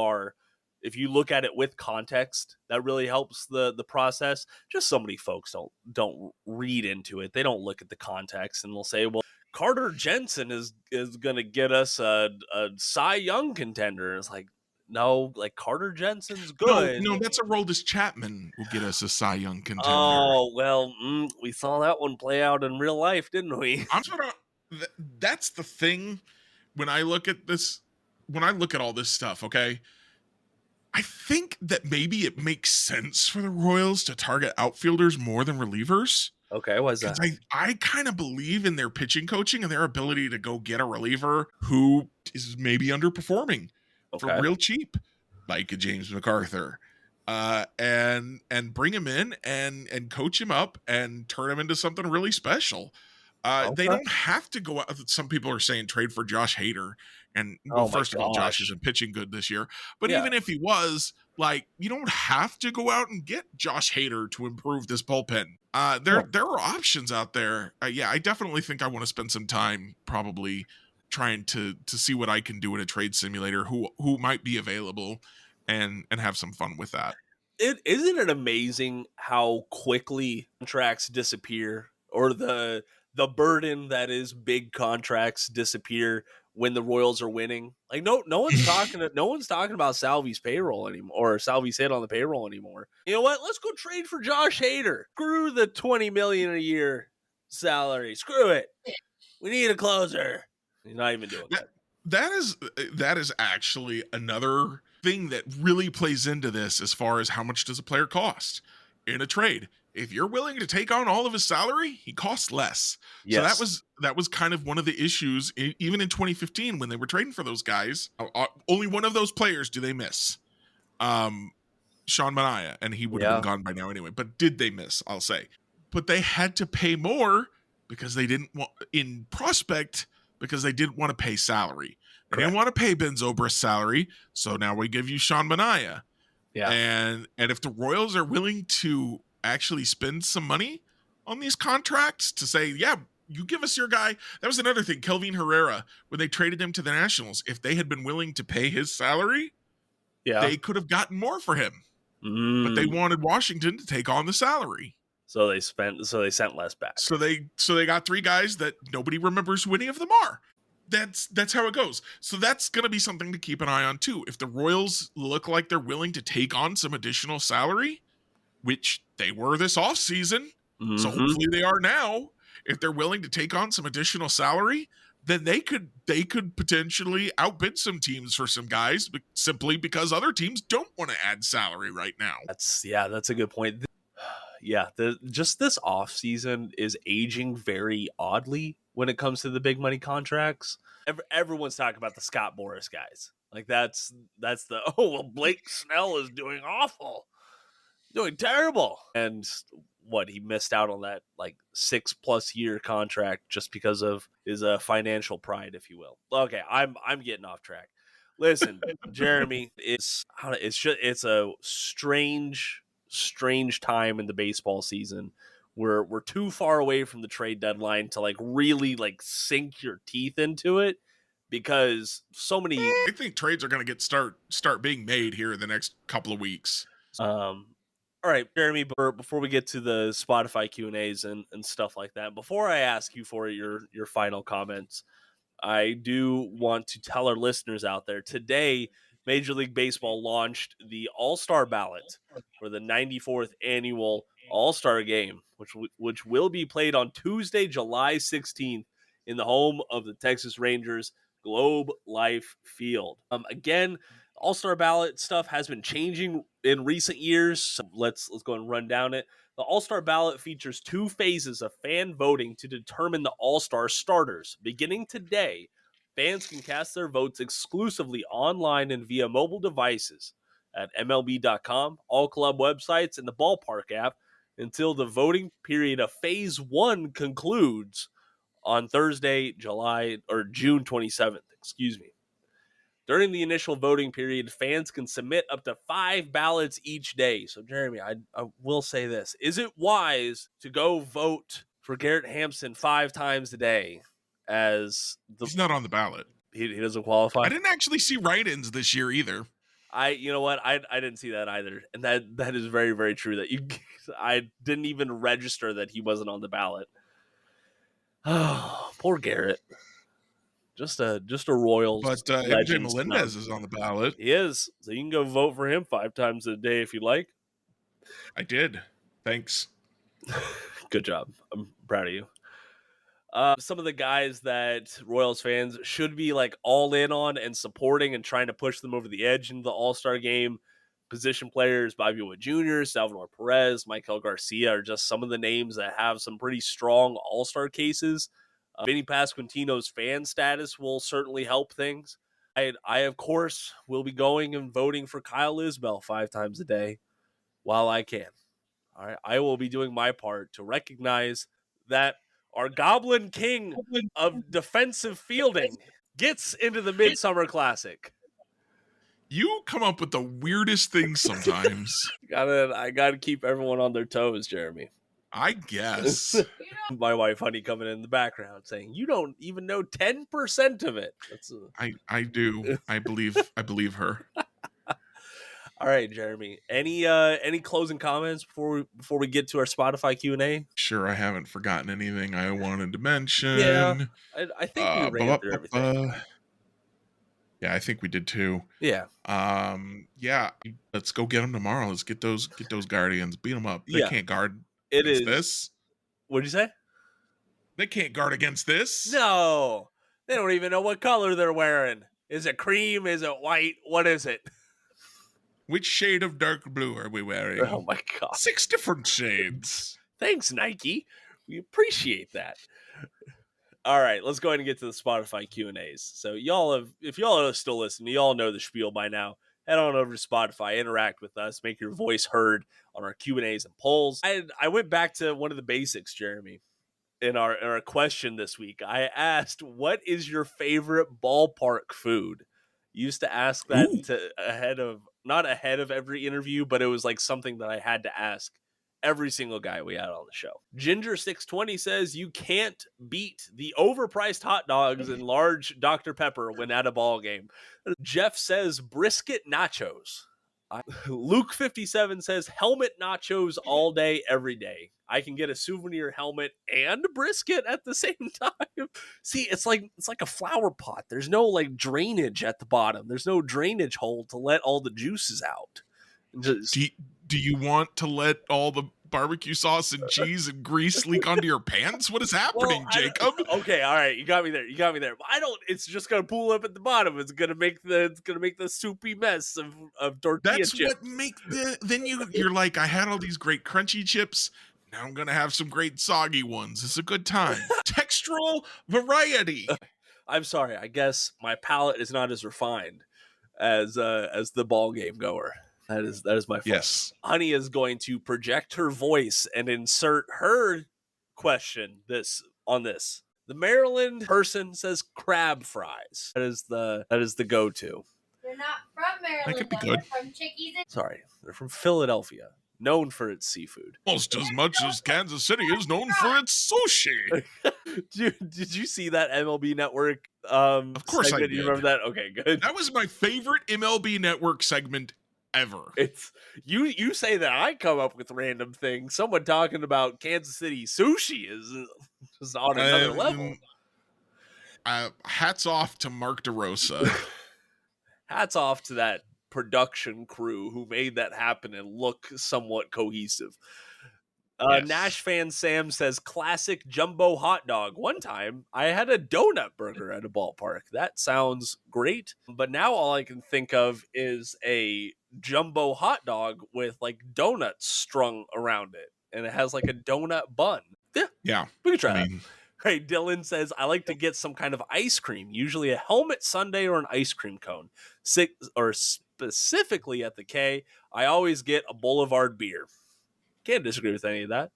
look at it with context, that really helps the process. Just so many folks don't read into it. They don't look at the context and they'll say, well, Carter Jensen is going to get us a Cy Young contender. It's like, no, like Carter Jensen's good. No, that's Aroldis Chapman will get us a Cy Young contender. Oh, well, we saw that one play out in real life, didn't we? That's the thing. When I look at all this stuff, okay, I think that maybe it makes sense for the Royals to target outfielders more than relievers. Okay, why is that? I kind of believe in their pitching coaching and their ability to go get a reliever who is maybe underperforming for real cheap, like a James MacArthur, and bring him in and coach him up and turn him into something really special. They don't have to go out. Some people are saying trade for Josh Hader. And first of all, Josh isn't pitching good this year. But even if he was, like, you don't have to go out and get Josh Hader to improve this bullpen. There are options out there. I definitely think I want to spend some time probably trying to see what I can do in a trade simulator, who might be available. and have some fun with that. Isn't it amazing how quickly contracts disappear, or the burden that is big contracts disappear when the Royals are winning? Like no one's talking about Salvy's payroll anymore, or Salvy's hit on the payroll anymore. You know what? Let's go trade for Josh Hader. Screw the $20 million a year salary. Screw it. We need a closer. He's not even doing that. That is actually another thing that really plays into this as far as how much does a player cost in a trade. If you're willing to take on all of his salary, he costs less. Yes. So that was kind of one of the issues, even in 2015 when they were trading for those guys. Only one of those players do they miss, Sean Manaea, and he would have been gone by now anyway. But did they miss? I'll say, but they had to pay more because they didn't want in prospect. Because they didn't want to pay salary. They didn't want to pay Ben Zobrist's salary, so now we give you Sean Manaea. Yeah. And if the Royals are willing to actually spend some money on these contracts to say, yeah, you give us your guy. That was another thing. Kelvin Herrera, when they traded him to the Nationals, if they had been willing to pay his salary, they could have gotten more for him. But they wanted Washington to take on the salary. So they sent less back. So they got three guys that nobody remembers who any of them are. That's how it goes. So that's going to be something to keep an eye on too. If the Royals look like they're willing to take on some additional salary, which they were this offseason, so hopefully they are now. If they're willing to take on some additional salary, then they could potentially outbid some teams for some guys simply because other teams don't want to add salary right now. That's a good point. Yeah, just this offseason is aging very oddly when it comes to the big money contracts. Everyone's talking about the Scott Boras guys. Like that's Blake Snell is doing awful. Doing terrible. And what, he missed out on that like 6+ year contract just because of his financial pride, if you will. Okay, I'm getting off track. Listen, Jeremy, it's a strange time in the baseball season. We're too far away from the trade deadline to like really like sink your teeth into it, because so many. I think trades are going to start being made here in the next couple of weeks. All right, Jeremy, before we get to the Spotify Q&As and stuff like that, before I ask you for your final comments, I do want to tell our listeners out there, today Major League Baseball launched the All-Star ballot for the 94th annual All-Star game, which will be played on Tuesday, July 16th in the home of the Texas Rangers, Globe Life Field. Again, All-Star ballot stuff has been changing in recent years, so let's go and run down it. The All-Star ballot features 2 phases of fan voting to determine the All-Star starters. Beginning today, fans can cast their votes exclusively online and via mobile devices at MLB.com, all club websites, and the Ballpark app until the voting period of Phase 1 concludes on Thursday, June 27th. During the initial voting period, fans can submit up to 5 ballots each day. So, Jeremy, I will say this. Is it wise to go vote for Garrett Hampson 5 times a day? He's not on the ballot. He doesn't qualify? I didn't actually see write-ins this year either. You know what? I didn't see that either. And that is very, very true. I didn't even register that he wasn't on the ballot. Oh, poor Garrett. Just a Royals. But MJ Melendez is on the ballot. He is. So you can go vote for him 5 times a day if you like. I did. Thanks. Good job. I'm proud of you. Some of the guys that Royals fans should be like all in on and supporting and trying to push them over the edge into the All-Star game. Position players, Bobby Witt Jr., Salvador Perez, Michael Garcia are just some of the names that have some pretty strong All-Star cases. Vinny Pasquantino's fan status will certainly help things. I of course, will be going and voting for Kyle Isbell 5 times a day while I can. All right, I will be doing my part to recognize that our Goblin King of defensive fielding gets into the Midsummer Classic. You come up with the weirdest things sometimes. I gotta keep everyone on their toes, Jeremy. I guess. My wife, honey, coming in the background saying, "You don't even know 10% of it." I do. I believe her. All right, Jeremy. Any closing comments before we get to our Spotify Q&A? Sure, I haven't forgotten anything I wanted to Yeah, mention. I think we ran through everything. Yeah, I think we did too. Yeah, Yeah, let's go get them tomorrow. Let's get those Guardians, beat them up. They yeah. can't guard It against is. this. What'd you say? They can't guard against this. No, they don't even know what color they're wearing. Is it cream? Is it white? What is it? Which shade of dark blue are we wearing? Oh my god! 6 different shades. Thanks, Nike. We appreciate that. All right, let's go ahead and get to the Spotify Q&As. So if y'all are still listening, y'all know the spiel by now. Head on over to Spotify, interact with us, make your voice heard on our Q&As and polls. I went back to one of the basics, Jeremy, in our question this week. I asked, what is your favorite ballpark food? Used to ask that not ahead of every interview, but it was like something that I had to ask every single guy we had on the show. Ginger620 says you can't beat the overpriced hot dogs and large Dr. Pepper when at a ball game. Jeff says brisket nachos. Luke57 says helmet nachos all day, every day. I can get a souvenir helmet and brisket at the same time. See, it's like a flower pot. There's no like drainage at the bottom. There's no drainage hole to let all the juices out. Just, do you want to let all the barbecue sauce and cheese and grease leak onto your pants? What is happening, Jacob? Okay, all right, you got me there. I don't. It's just gonna pool up at the bottom. It's gonna make the soupy mess of tortilla That's chips. what make then you're like, I had all these great crunchy chips. Now I'm gonna have some great soggy ones. It's a good time. Textural variety. I'm sorry. I guess my palate is not as refined as the ball game goer. That is my fault. Yes. Honey is going to project her voice and insert her question on this. The Maryland person says crab fries. That is the go-to. They're not from Maryland. That could be good. They're from Chickies. Sorry, they're from Philadelphia, known for its seafood. Almost as much as Kansas City is known for its sushi. Did you see that MLB Network? Of course segment? I did. You remember that? Okay, good. That was my favorite MLB Network segment ever. It's you say that I come up with random things. Someone talking about Kansas City sushi is on another level. Hats off to Mark DeRosa. Hats off to that production crew who made that happen and look somewhat cohesive. Yes. Nash fan Sam says classic jumbo hot dog. One time I had a donut burger at a ballpark. That sounds great. But now all I can think of is a jumbo hot dog with like donuts strung around it. And it has like a donut bun. Yeah. We can try that. Right, Dylan says, I like to get some kind of ice cream, usually a helmet sundae or an ice cream cone. Or specifically at the K, I always get a Boulevard beer. Can't disagree with any of that.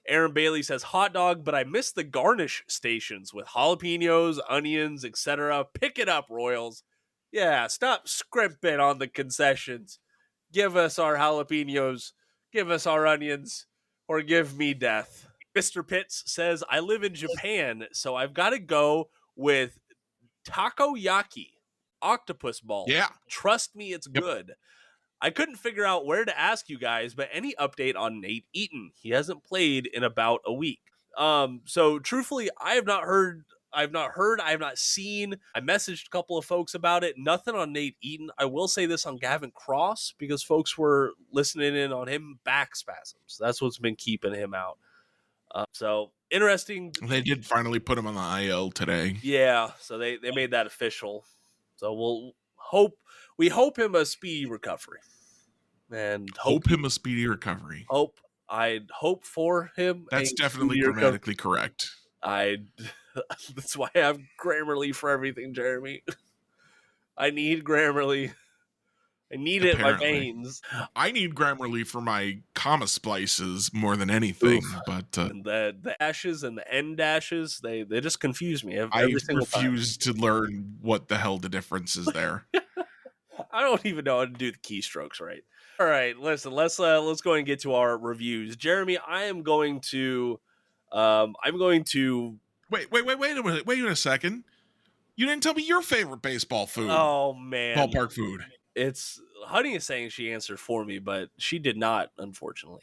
Aaron Bailey says hot dog, but I miss the garnish stations with jalapenos, onions, etc. Pick it up, Royals. Yeah, stop scrimping on the concessions. Give us our jalapenos, give us our onions, or give me death. Mr. Pitts says, I live in Japan, so I've got to go with takoyaki, octopus ball. Yeah. Trust me, it's good. I couldn't figure out where to ask you guys, but any update on Nate Eaton? He hasn't played in about a week. So truthfully, I have not seen. I messaged a couple of folks about it. Nothing on Nate Eaton. I will say this on Gavin Cross because folks were listening in on him back spasms. That's what's been keeping him out. So interesting. They did finally put him on the IL today. Yeah, so they made that official. So we hope him a speedy recovery. And hope him a speedy recovery. I'd hope for him. That's definitely grammatically correct. That's why I have Grammarly for everything, Jeremy. I need Grammarly. I need it in my veins. I need Grammarly for my comma splices more than anything. Oof. But and the dashes and the end dashes, they just confuse me. I refuse to learn what the hell the difference is there. I don't even know how to do the keystrokes right. All right, listen, let's go and get to our reviews. Jeremy, I'm going to wait a minute. Wait a second. You didn't tell me your favorite baseball food. Oh man. Ballpark food. It's Honey is saying she answered for me, but she did not, unfortunately.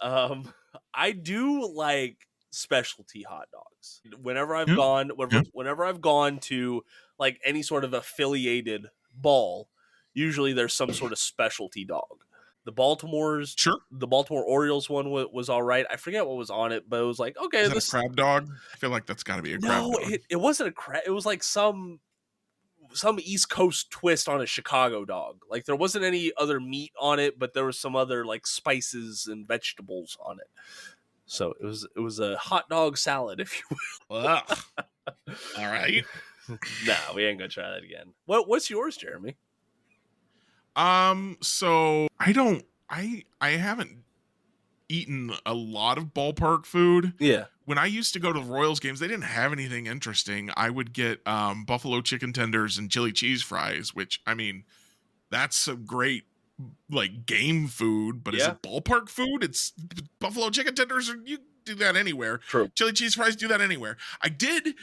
Um, I do like specialty hot dogs. Yeah. Yeah. Whenever I've gone to like any sort of affiliated ball, usually there's some sort of specialty dog. The Baltimore's Sure. the Baltimore Orioles one was all right. I forget what was on it, but it was like, okay, Is that a this crab dog? I feel like that's got to be a crab no, dog. it wasn't a crab. It was like some East Coast twist on a Chicago dog. Like there wasn't any other meat on it, but there was some other like spices and vegetables on it. So it was a hot dog salad, if you Ugh. All right. will. Nah, we ain't gonna try that again. What's yours, Jeremy? So I haven't eaten a lot of ballpark food. Yeah. When I used to go to the Royals games, they didn't have anything interesting. I would get buffalo chicken tenders and chili cheese fries, which I mean, that's a great like game food, but is Yeah. it ballpark food? It's buffalo chicken tenders, or you do that anywhere. True. Chili cheese fries, do that anywhere. I did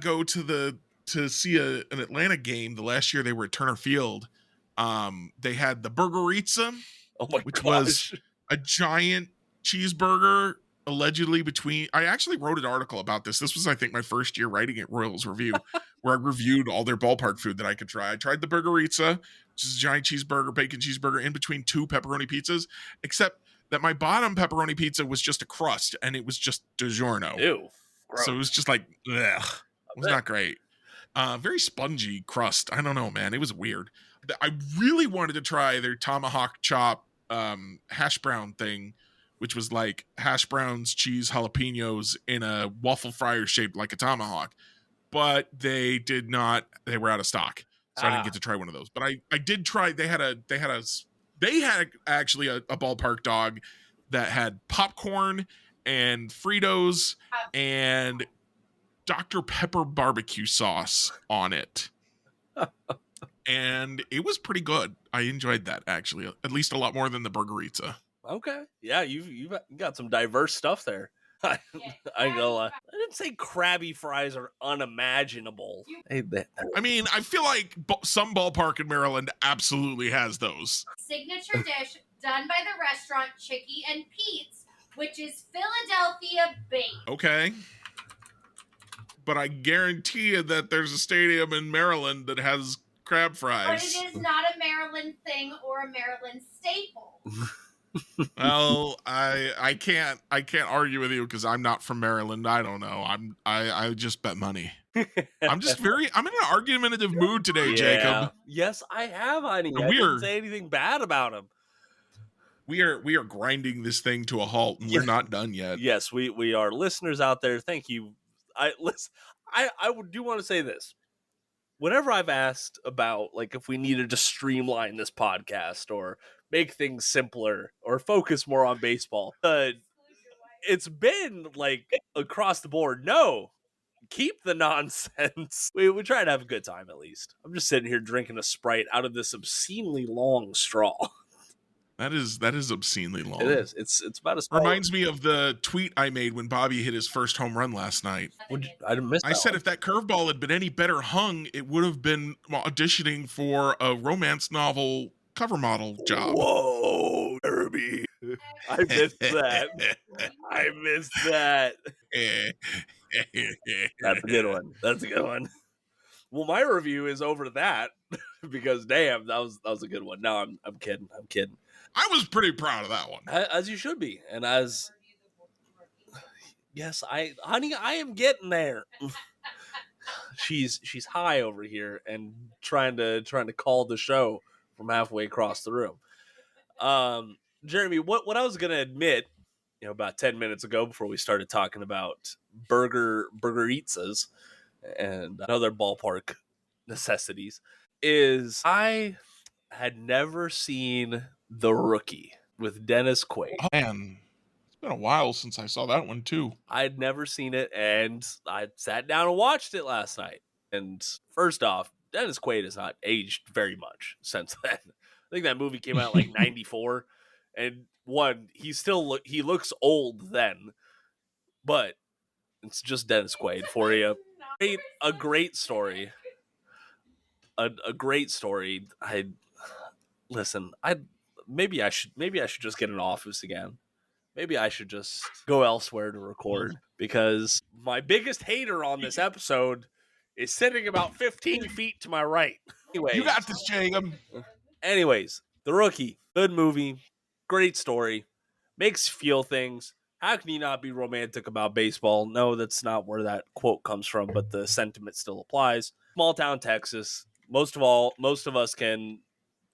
go to see an Atlanta game the last year they were at Turner Field. They had the burgerizza, Oh my which gosh. was a giant cheeseburger allegedly between. I actually wrote an article about this. This was, I think, my first year writing at Royals Review, where I reviewed all their ballpark food that I could try. I tried the burgerizza, which is a giant cheeseburger, bacon cheeseburger in between two pepperoni pizzas, except that my bottom pepperoni pizza was just a crust and it was just DiGiorno. Ew. Gross. So it was just like, ugh, it was not great. Very spongy crust. I don't know, man. It was weird. I really wanted to try their tomahawk chop hash brown thing, which was like hash browns, cheese, jalapenos in a waffle fryer shaped like a tomahawk. But they did not. They were out of stock, so I didn't get to try one of those. But I did try. They had actually a ballpark dog that had popcorn and Fritos and Dr. Pepper barbecue sauce on it. And it was pretty good. I enjoyed that, actually, at least a lot more than the burgerizza. Okay. Yeah, you've got some diverse stuff there. I didn't say Krabby fries are unimagineable. I mean, I feel like some ballpark in Maryland absolutely has those. Signature dish done by the restaurant Chicky and Pete's, which is Philadelphia based. Okay. But I guarantee you that there's a stadium in Maryland that has crab fries. But it is not a Maryland thing or a Maryland staple. Well, I can't argue with you because I'm not from Maryland. I don't know. I just bet money. I'm in an argumentative mood today, Yeah. Jacob. Yes, I have, honey. I didn't say anything bad about him. We are grinding this thing to a halt, and we're not done yet. Yes, we are. Listeners out there, thank you. I do want to say this. Whenever I've asked about like if we needed to streamline this podcast or make things simpler or focus more on baseball, it's been like across the board. No, keep the nonsense. We try to have a good time at least. I'm just sitting here drinking a Sprite out of this obscenely long straw. That is obscenely long. It is. It's about as reminds me of the tweet I made when Bobby hit his first home run last night. I said if that curveball had been any better hung, it would have been auditioning for a romance novel cover model job. Whoa, Derby. I missed that. I missed that. That's a good one. That's a good one. Well, my review is over that because damn, that was a good one. No, I'm kidding. I'm kidding. I was pretty proud of that one. As you should be. And as yes, honey, I am getting there. She's high over here and trying to call the show from halfway across the room. Jeremy, what I was gonna admit, about 10 minutes ago before we started talking about burgerizzas and other ballpark necessities, is I had never seen The Rookie with Dennis Quaid. Oh, man, it's been a while since I saw that one too. I had never seen it, and I sat down and watched it last night. And first off, Dennis Quaid has not aged very much since then. I think that movie came out like 94, and he looks old then, but it's just Dennis Quaid for you. A great story. A great story. listen, maybe I should just get an office again. Maybe I should just go elsewhere to record, because my biggest hater on this episode is sitting about 15 feet to my right. You got this, Jacob. Anyways, The Rookie, good movie, great story, makes you feel things. How can you not be romantic about baseball? No, that's not where that quote comes from, but the sentiment still applies. Small town Texas. Most of us can,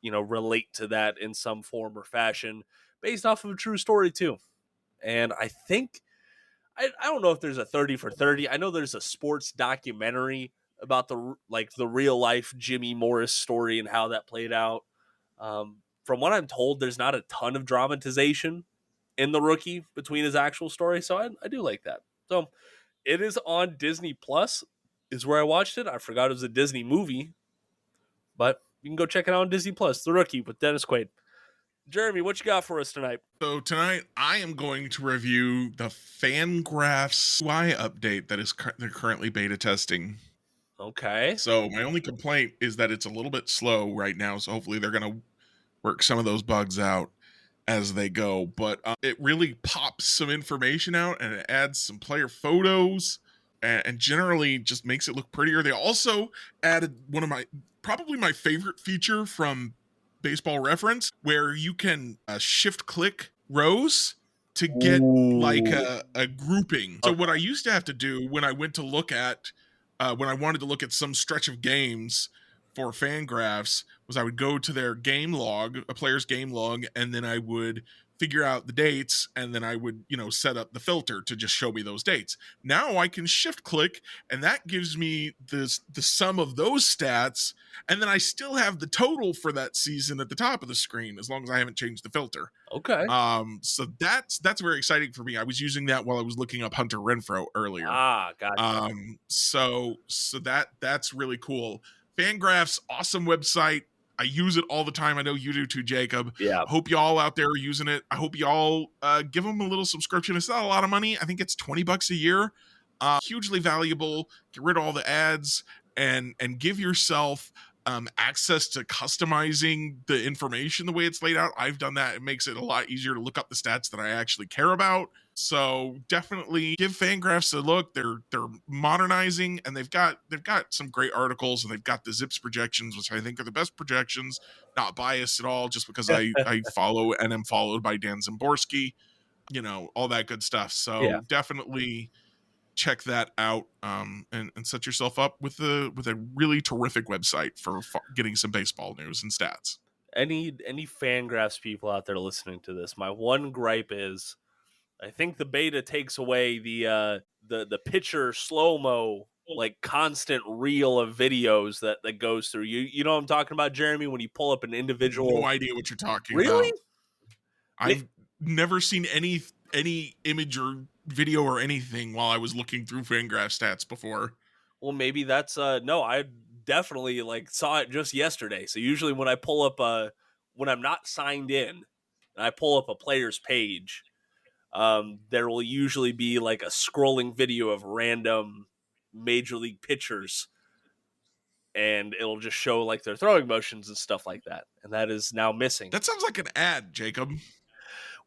relate to that in some form or fashion, based off of a true story too. And I think I don't know if there's a 30 for 30. I know there's a sports documentary about the real life Jimmy Morris story and how that played out. From what I'm told, there's not a ton of dramatization in The Rookie between his actual story, so I do like that. So it is on Disney Plus, is where I watched it. I forgot it was a Disney movie, but you can go check it out on Disney Plus. The Rookie with Dennis Quaid. Jeremy, what you got for us tonight? So tonight I am going to review the Fangraphs UI update that they're currently beta testing. Okay. So my only complaint is that it's a little bit slow right now. So hopefully they're going to work some of those bugs out as they go. But it really pops some information out, and it adds some player photos, and generally just makes it look prettier. They also added one of probably my favorite feature from Baseball Reference, where you can shift click rows to get like a grouping. So what I used to have to do when I went to look at when I wanted to look at some stretch of games for Fangraphs was I would go to their game log, a player's game log, and then I would figure out the dates, and then I would, set up the filter to just show me those dates. Now I can shift click, and that gives me the sum of those stats, and then I still have the total for that season at the top of the screen, as long as I haven't changed the filter. Okay. So that's very exciting for me. I was using that while I was looking up Hunter Renfroe earlier. Gotcha. So that's really cool. Fangraphs, awesome website. I use it all the time. I know you do too, Jacob. Yeah. Hope y'all out there are using it. I hope y'all give them a little subscription. It's not a lot of money. I think it's $20 a year. Hugely valuable. Get rid of all the ads and give yourself access to customizing the information the way it's laid out. I've done that. It makes it a lot easier to look up the stats that I actually care about. So definitely give Fangraphs a look. They're modernizing, and they've got some great articles, and they've got the Zips projections, which I think are the best projections. Not biased at all, just because I follow and am followed by Dan Zimborski, all that good stuff. So definitely check that out, and set yourself up with a really terrific website for getting some baseball news and stats. Any Fangraphs people out there listening to this, my one gripe is, I think the beta takes away the pitcher slow-mo, like constant reel of videos that goes through. You know what I'm talking about, Jeremy, when you pull up an individual. No idea what you're talking really? about. I've never seen any image or video or anything while I was looking through Fangraph stats before. Well, maybe that's no, I definitely saw it just yesterday. So usually when I pull up when I'm not signed in and I pull up a player's page, there will usually be a scrolling video of random major league pitchers, and it'll just show their throwing motions and stuff like that. And that is now missing. That sounds like an ad, Jacob.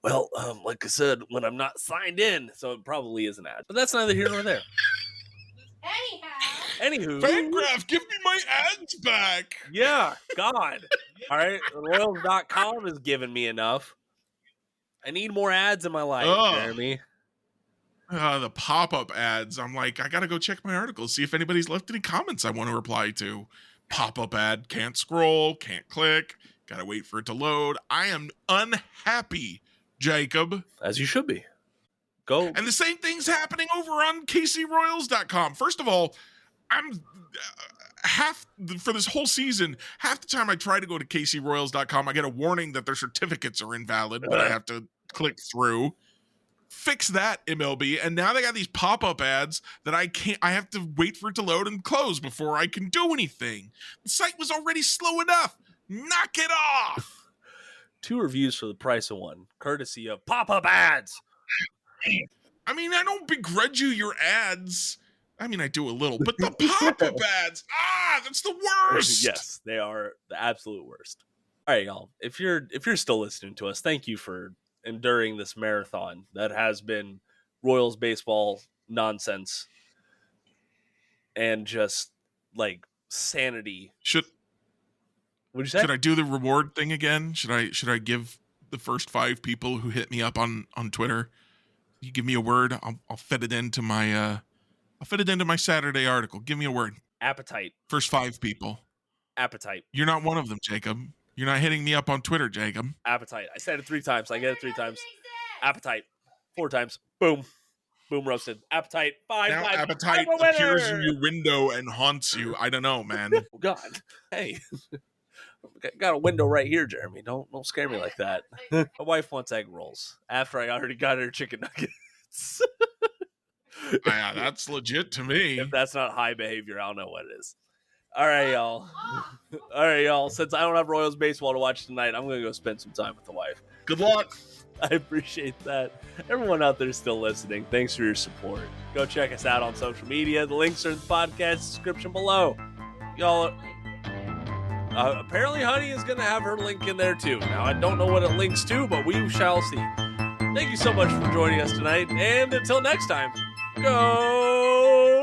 Well, like I said, when I'm not signed in, so it probably is an ad. But that's neither here nor there. Anywho. Fangraph, give me my ads back. Yeah, God. All right, Royals.com has given me enough. I need more ads in my life, Jeremy. The pop-up ads. I'm like, I gotta go check my articles, see if anybody's left any comments I want to reply to. Pop-up ad, can't scroll, can't click, gotta wait for it to load. I am unhappy, Jacob. As you should be. Go. And the same thing's happening over on KCRoyals.com. First of all, I'm for this whole season, half the time I try to go to KCRoyals.com, I get a warning that their certificates are invalid, but I have to click through. Fix that, MLB. And now they got these pop-up ads that I have to wait for it to load and close before I can do anything. The site was already slow enough. Knock it off. 2 reviews for the price of 1, courtesy of pop-up ads. I mean, I don't begrudge you your ads. I mean, I do a little, but the pop-up ads, that's the worst. Yes, they are the absolute worst. All right, y'all. If you're still listening to us, thank you for enduring this marathon that has been Royals baseball nonsense and just like sanity. Should What'd you say? should I do the reward thing again? Should I give the first 5 people who hit me up on Twitter? You give me a word, I'll fit it into my Saturday article. Give me a word. Appetite. First 5 people. Appetite. You're not one of them, Jacob. You're not hitting me up on Twitter, Jacob. Appetite. I said it 3 times. I get it 3 times. Appetite. 4 times. Boom. Boom roasted. Appetite. 5 Now times. appetite I'm a appears in winner! your window and haunts you. I don't know, man. Oh, God. Hey. Got a window right here, Jeremy. Don't scare me like that. My wife wants egg rolls after I already got her chicken nuggets. Yeah, that's legit to me. If that's not high behavior, I don't know what it is. All right, y'all. All right, y'all. Since I don't have Royals baseball to watch tonight, I'm going to go spend some time with the wife. Good luck. I appreciate that. Everyone out there still listening, thanks for your support. Go check us out on social media. The links are in the podcast description below. Y'all, apparently Honey is going to have her link in there too. Now, I don't know what it links to, but we shall see. Thank you so much for joining us tonight. And until next time, go